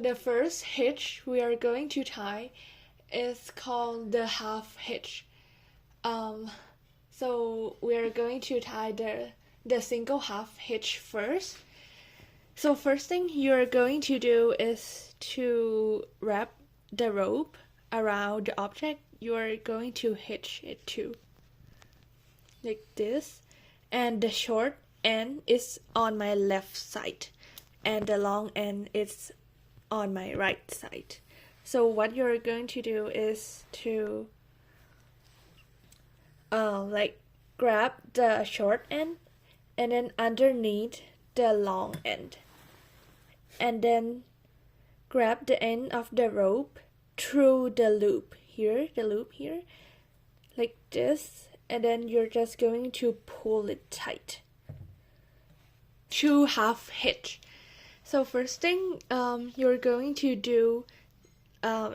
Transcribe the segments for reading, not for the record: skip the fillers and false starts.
The first hitch we are going to tie is called the half hitch. Um, so we are going to tie the single half hitch first. So first thing you're going to do is to wrap the rope around the object you're going to hitch it to, like this, and the short end is on my left side and the long end is on my right side. So what you're going to do is to like grab the short end and then underneath the long end, and then grab the end of the rope through the loop here, like this, and then you're just going to pull it tight. Two half hitch. So first thing you're going to do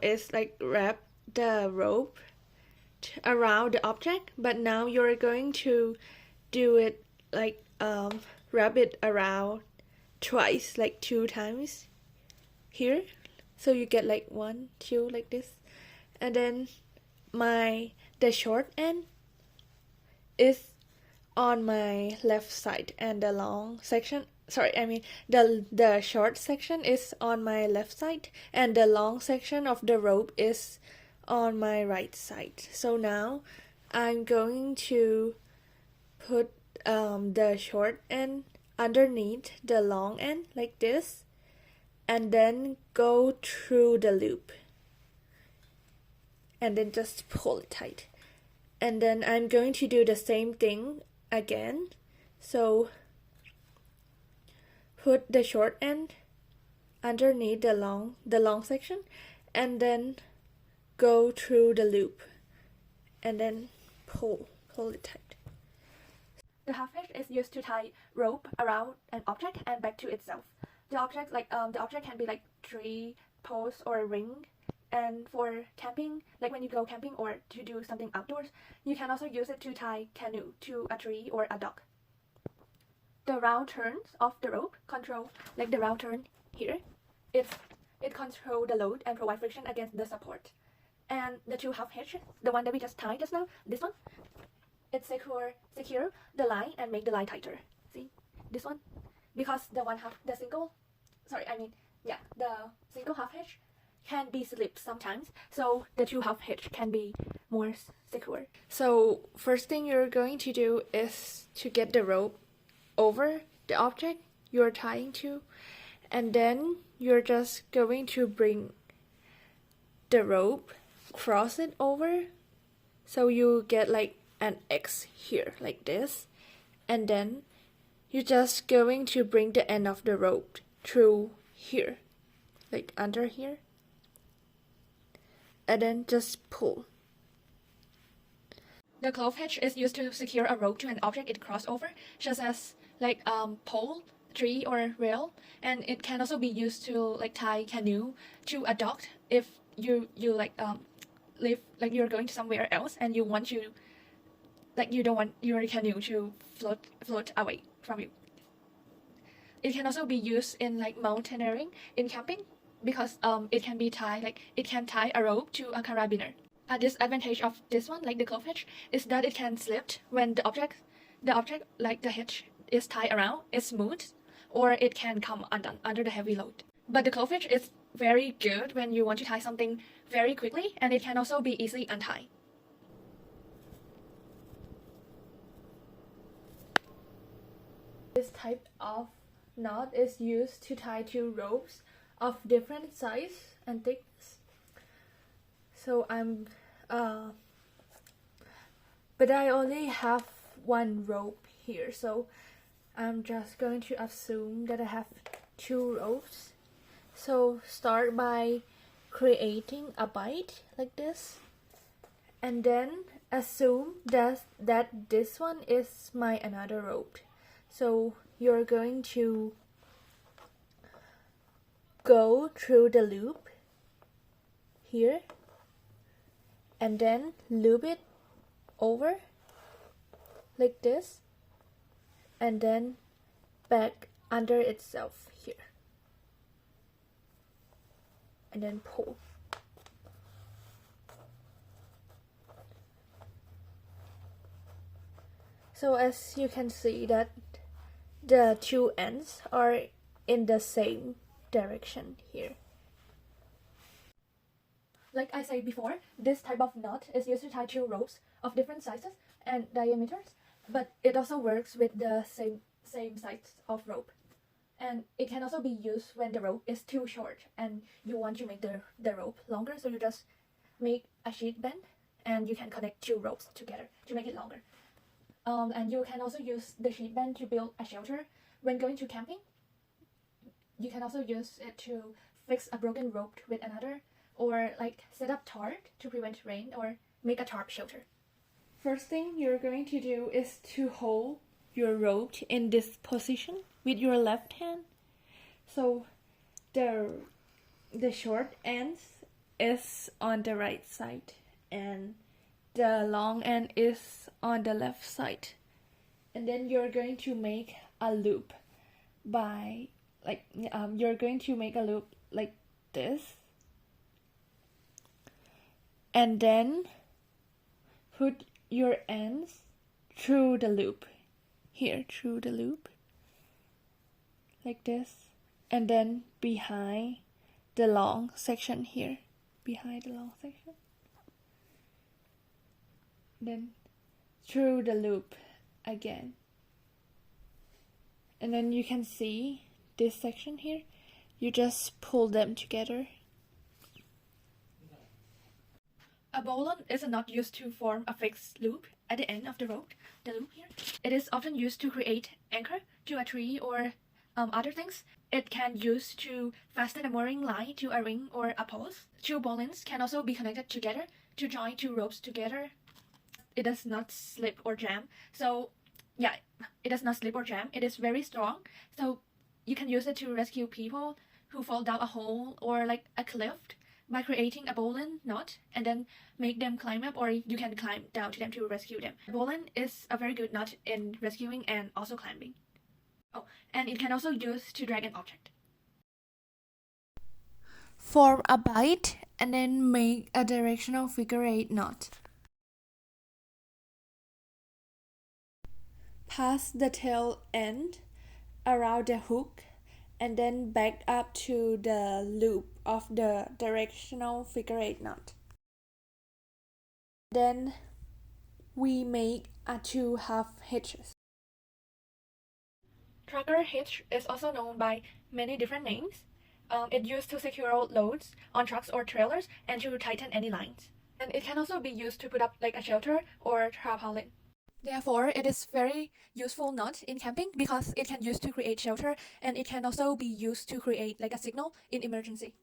is like wrap the rope around the object, but now you're going to do it like wrap it around twice, like 2 times here, so you get like 1, 2 like this, and then the short end is on my left side and the long section, the short section is on my left side and the long section of the rope is on my right side. So now I'm going to put the short end underneath the long end like this, and then go through the loop and then just pull it tight. And then I'm going to do the same thing again. So put the short end underneath the long section and then go through the loop and then pull it tight. The half hitch is used to tie rope around an object and back to itself. The object can be like tree, post, or a ring. And for camping, like when you go camping or to do something outdoors, you can also use it to tie canoe to a tree or a dock. The round turns of the rope control, like the round turn here, it controls the load and provide friction against the support. And the two half hitches, the one that we just tied just now, this one, it secure the line and make the line tighter. See this one, because the single half hitch can be slipped sometimes, so the two half hitch can be more secure. So first thing you're going to do is to get the rope over the object you're tying to, and then you're just going to bring the rope, cross it over, so you get like an X here like this, and then you're just going to bring the end of the rope through here, like under here, and then just pull. The clove hitch is used to secure a rope to an object it crosses over, such as like pole, tree, or rail, and it can also be used to like tie canoe to a dock if you live, like you're going to somewhere else and you want to, like you don't want your canoe to float away from you. It can also be used in like mountaineering, in camping, because it can tie a rope to a carabiner. A disadvantage of this one, like the clove hitch, is that it can slip when the object like the hitch is tied around is smooth, or it can come undone under the heavy load. But the clove hitch is very good when you want to tie something very quickly, and it can also be easily untied. This type of knot is used to tie two ropes of different size and thickness. So but I only have one rope here, so I'm just going to assume that I have 2 ropes. So start by creating a bight like this, and then assume that this one is my another rope. So you're going to go through the loop here and then loop it over like this, and then back under itself here. and then pull. So as you can see that the two ends are in the same direction here. Like I said before, this type of knot is used to tie two ropes of different sizes and diameters, but it also works with the same size of rope. And it can also be used when the rope is too short and you want to make the rope longer, so you just make a sheet bend and you can connect two ropes together to make it longer. And you can also use the sheet bend to build a shelter when going to camping. You can also use it to fix a broken rope with another, or like set up tarp to prevent rain or make a tarp shelter. First thing you're going to do is to hold your rope in this position with your left hand. So the short end is on the right side and the long end is on the left side. And then you're going to make a loop by you're going to make a loop like this, and then put your ends through the loop here, through the loop like this, and then behind the long section here, behind the long section, then through the loop again. And then you can see this section here, you just pull them together. A bowline is a knot used to form a fixed loop at the end of the rope, the loop here. It is often used to create anchor to a tree or other things. It can use to fasten a mooring line to a ring or a post. Two bowlines can also be connected together to join two ropes together. It does not slip or jam. So yeah, it does not slip or jam. It is very strong. So you can use it to rescue people who fall down a hole or like a cliff by creating a bowline knot and then make them climb up, or you can climb down to them to rescue them. Bowline is a very good knot in rescuing and also climbing. Oh, and it can also use to drag an object. Form a bight and then make a directional figure 8 knot. Pass the tail end around the hook and then back up to the loop of the directional figure 8 knot. Then we make a 2 half hitches. Tracker hitch is also known by many different names. It's used to secure loads on trucks or trailers and to tighten any lines. And it can also be used to put up like a shelter or tarpaulin. Therefore, it is very useful knot in camping because it can use to create shelter, and it can also be used to create like a signal in emergency.